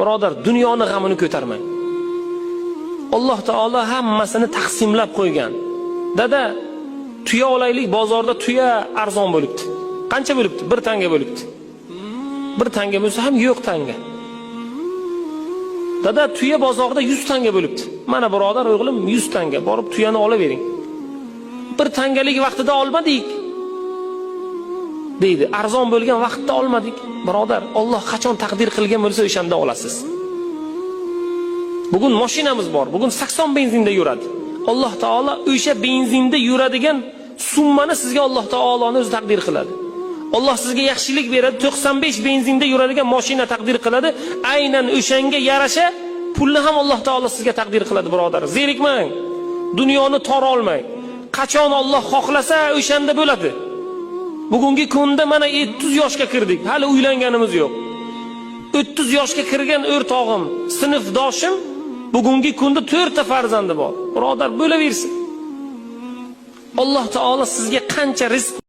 Birodar, dunyoning g'amini ko'tarmang. Alloh taolo hammasini taqsimlab qo'ygan. Dada, tuya olaylik, bozorda tuya arzon bo'libdi. Qancha bo'libdi? 1 tanga bo'libdi. 1 tanga bo'lsa ham yo'q tanga. Dada, tuya bozorda 100 tanga bo'libdi. Mana birodar, o'g'lim 100 tanga. Borib tuyani olavering. 1 tangalik vaqtida olmadik. deydi. Arzon bo'lgan vaqtda olmadik. Birodar, Alloh qachon taqdir qilgan bo'lsa o'shanda olasiz. Bugun mashinamiz bor. Bugun 80 benzinda yuradi. Alloh taolo o'sha benzinda yuradigan summani sizga Alloh taoloning o'zi taqdir qiladi. Alloh sizga yaxshilik beradi, 95 benzinda yuradigan mashina taqdir qiladi. Aynan o'shanga yarasha pulni ham Alloh taolo sizga taqdir qiladi, birodar. Zerikmang. Dunyoni tor olmang. Qachon Alloh xohlasa o'shanda bo'ladi. Bugungi kunda mana 30 yoshga kirdik. Hali uylanganimiz yo'q. 30 yoshga kirgan o'rtog'im, sinfdoshim bugungi kunda 4 ta farzandi bor. Birodar, bo'laversin. Alloh taolo sizga qancha rizq